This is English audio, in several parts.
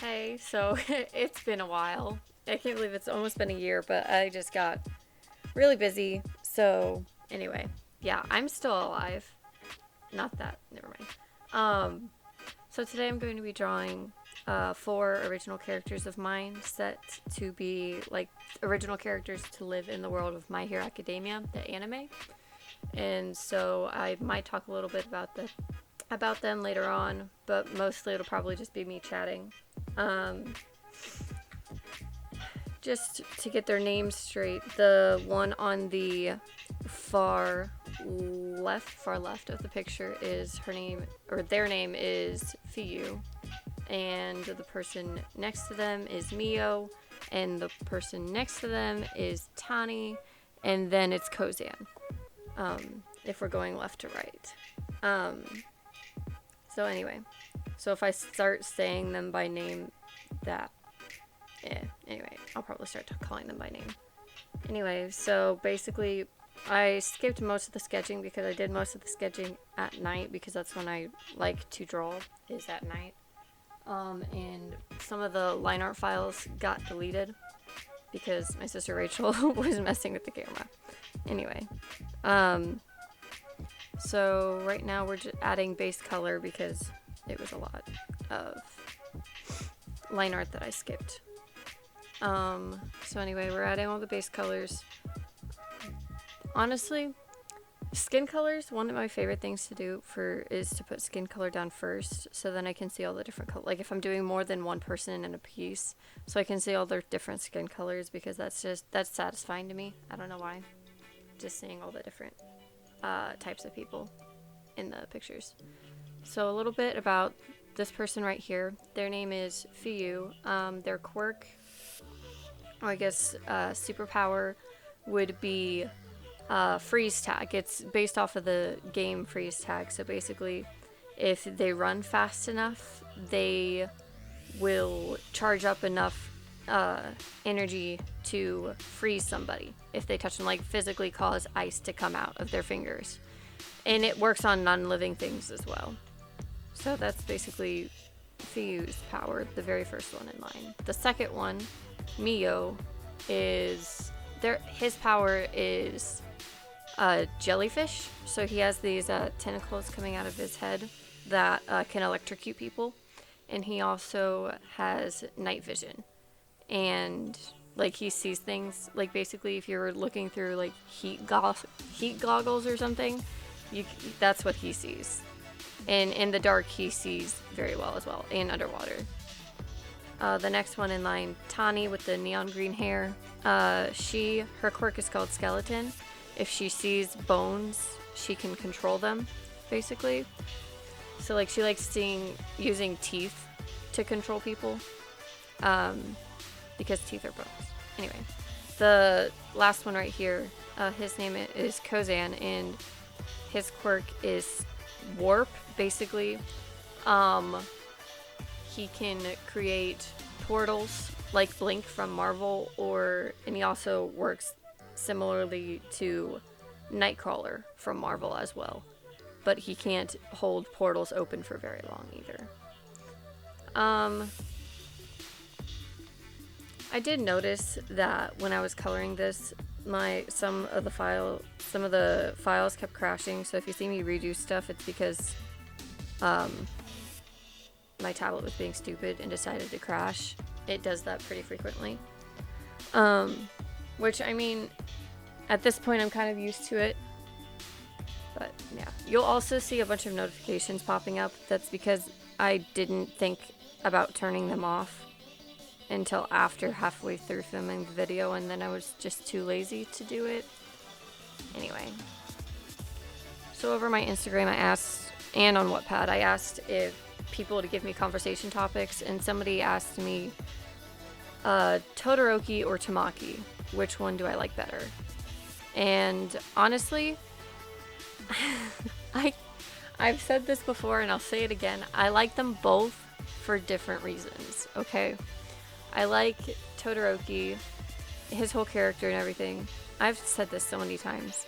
Hey, so it's been a while. I can't believe it's almost been a year, but I just got really busy. So, anyway, yeah, I'm still alive. Not that, never mind. Um, so today I'm going to be drawing four original characters of mine set to be like original characters to live in the world of My Hero Academia, the anime. And so I might talk a little bit about them later on, but mostly it'll probably just be me chatting. Um, just to get their names straight, the one on the far left of the picture is her name, or their name is Fiyu, and the person next to them is Mio, and the person next to them is Tani, and then it's Kozan. If we're going left to right. Um, so anyway, so if I start saying them by name, that anyway, I'll probably start calling them by name. Anyway, so basically, I skipped most of the sketching because I did most of the sketching at night because that's when I like to draw, is at night. And some of the line art files got deleted because my sister Rachel was messing with the camera. Anyway, so right now we're just adding base color because it was a lot of line art that I skipped. So anyway, we're adding all the base colors. Honestly, skin colors, one of my favorite things to do is to put skin color down first, so then I can see all the different colors. Like if I'm doing more than one person in a piece, so I can see all their different skin colors because that's satisfying to me. I don't know why. Just seeing all the different types of people in the pictures. So a little bit about this person right here. Their name is Fiyu. Their quirk, I guess superpower would be freeze tag. It's based off of the game freeze tag. So basically, if they run fast enough, they will charge up enough energy to freeze somebody if they touch them, like physically cause ice to come out of their fingers. And it works on non-living things as well. So that's basically Fiyu's power, the very first one in line. The second one, Mio, his power is jellyfish. So he has these tentacles coming out of his head that can electrocute people. And he also has night vision. And like he sees things, like basically if you're looking through like heat goggles or something, that's what he sees. And in the dark he sees very well as well, and underwater. The next one in line, Tani with the neon green hair. Her quirk is called Skeleton. If she sees bones, she can control them, basically. So like she likes using teeth to control people, because teeth are bones. Anyway, the last one right here, his name is Kozan, and his quirk is warp, basically. He can create portals like Blink from Marvel, and he also works similarly to Nightcrawler from Marvel as well. But he can't hold portals open for very long either. I did notice that when I was coloring this, some of the files kept crashing. So if you see me redo stuff, it's because my tablet was being stupid and decided to crash. It does that pretty frequently. Which, I mean, at this point I'm kind of used to it. But yeah, you'll also see a bunch of notifications popping up. That's because I didn't think about turning them off until after halfway through filming the video, and then I was just too lazy to do it. Anyway. So over my Instagram I asked, and on Wattpad, I asked if people to give me conversation topics, and somebody asked me Todoroki or Tamaki, which one do I like better? And honestly, I've said this before and I'll say it again, I like them both for different reasons, okay? I like Todoroki, his whole character and everything. I've said this so many times.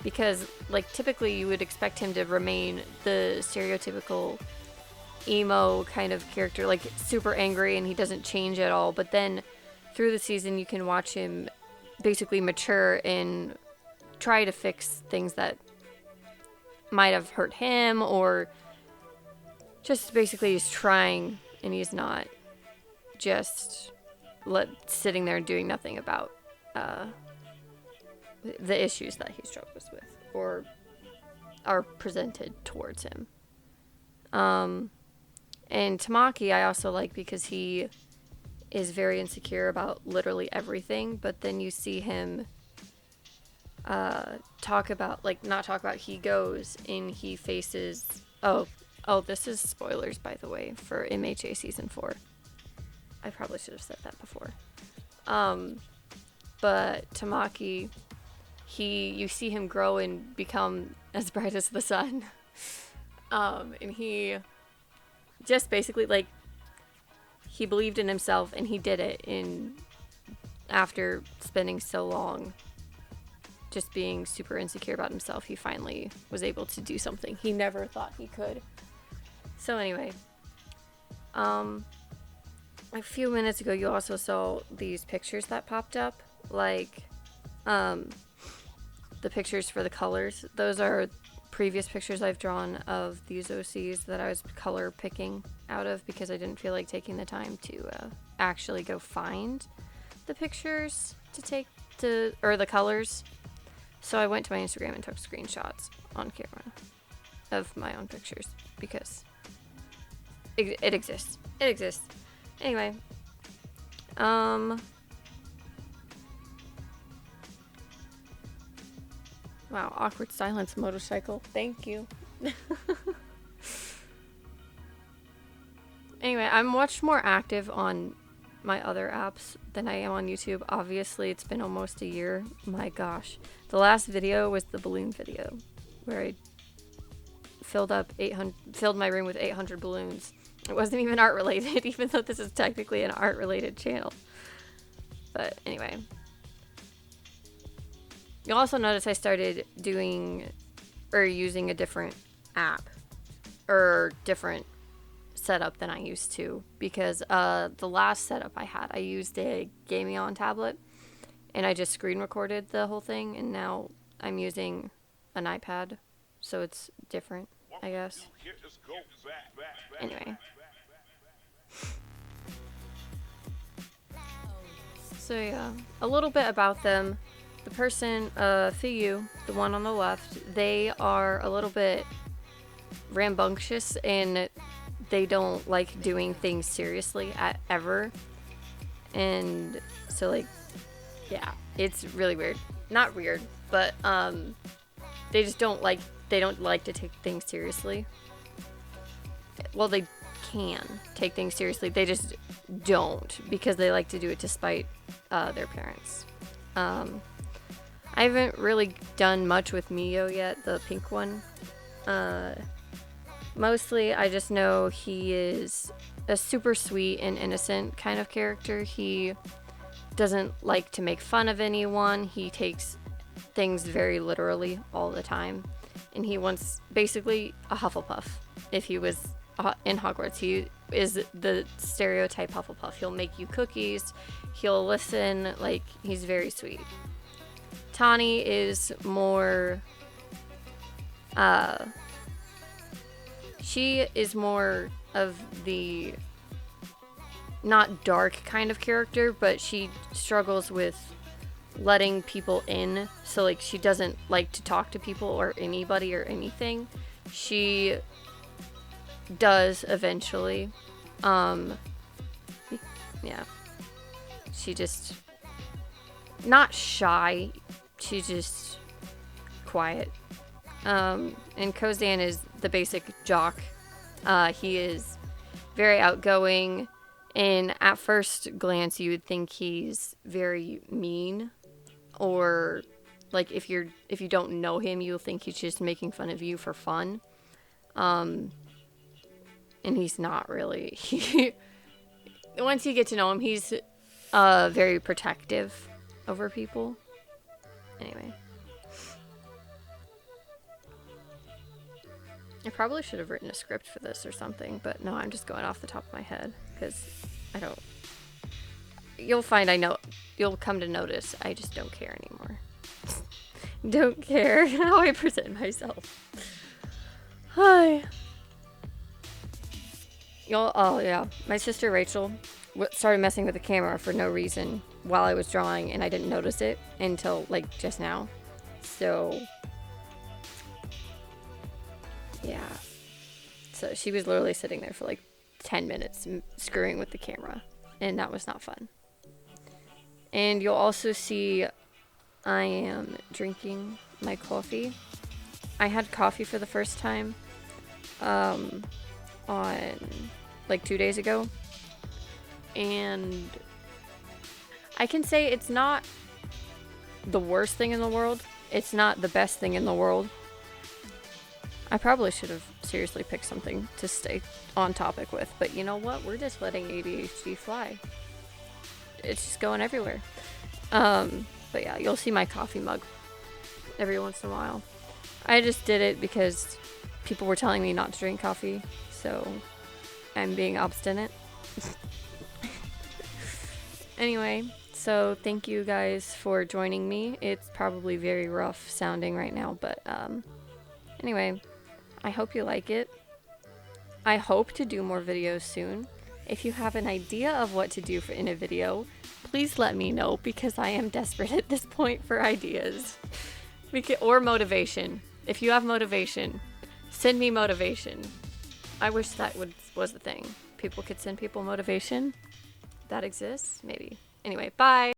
Because, like, typically you would expect him to remain the stereotypical emo kind of character, like super angry, and he doesn't change at all. But then through the season, you can watch him basically mature and try to fix things that might have hurt him, or just basically he's trying, and he's not just sitting there and doing nothing about the issues that he struggles with or are presented towards him. And Tamaki I also like because he is very insecure about literally everything, but then you see him he goes and he faces, oh, this is spoilers, by the way, for MHA Season 4. I probably should have said that before. But Tamaki, you see him grow and become as bright as the sun. And he just basically, like, he believed in himself and he did it after spending so long just being super insecure about himself. He finally was able to do something he never thought he could. So anyway, a few minutes ago you also saw these pictures that popped up, like the pictures for the colors. Those are previous pictures I've drawn of these OCs that I was color picking out of because I didn't feel like taking the time to actually go find the pictures or the colors. So I went to my Instagram and took screenshots on camera of my own pictures because it exists. It exists. Anyway, wow, awkward silence motorcycle. Thank you. Anyway, I'm much more active on my other apps than I am on YouTube. Obviously, it's been almost a year. My gosh. The last video was the balloon video where I filled my room with 800 balloons. It wasn't even art related, even though this is technically an art related channel. But anyway. You'll also notice I started using a different app or different setup than I used to, because the last setup I had, I used a Gameon tablet and I just screen recorded the whole thing, and now I'm using an iPad, so it's different, I guess. Anyway. So yeah, a little bit about them. The person, Fiyu, the one on the left, they are a little bit rambunctious and they don't like doing things seriously ever. And so, like, yeah, it's really weird. Not weird, but they don't like to take things seriously. Well, they can take things seriously. They just don't, because they like to do it to spite their parents. I haven't really done much with Mio yet, the pink one. Mostly, I just know he is a super sweet and innocent kind of character. He doesn't like to make fun of anyone. He takes things very literally all the time. And he wants basically a Hufflepuff. If he was in Hogwarts, he is the stereotype Hufflepuff. He'll make you cookies. He'll listen. Like, he's very sweet. Tani is more, she is more of the not dark kind of character, but she struggles with letting people in. So, like, she doesn't like to talk to people or anybody or anything. She does eventually. Yeah. She just, not shy. She's just quiet. And Kozan is the basic jock. He is very outgoing, and at first glance you would think he's very mean, or like if you don't know him, you'll think he's just making fun of you for fun. And he's not really. Once you get to know him, he's very protective over people. Anyway. I probably should have written a script for this or something, but no, I'm just going off the top of my head because I don't. You'll find I know. You'll come to notice I just don't care anymore. Don't care how I present myself. Hi. Oh yeah, my sister Rachel started messing with the camera for no reason while I was drawing, and I didn't notice it until like just now. So yeah, so she was literally sitting there for like 10 minutes screwing with the camera, and that was not fun. And you'll also see I am drinking my coffee. I had coffee for the first time on like 2 days ago, and I can say it's not the worst thing in the world. It's not the best thing in the world. I probably should have seriously picked something to stay on topic with, but you know what? We're just letting ADHD fly. It's just going everywhere. But yeah, you'll see my coffee mug every once in a while. I just did it because people were telling me not to drink coffee, so I'm being obstinate. Anyway, so thank you guys for joining me. It's probably very rough sounding right now, but anyway, I hope you like it. I hope to do more videos soon. If you have an idea of what to do in a video, please let me know, because I am desperate at this point for ideas. Or motivation. If you have motivation, send me motivation. I wish that was the thing. People could send people motivation. That exists? Maybe. Anyway, bye!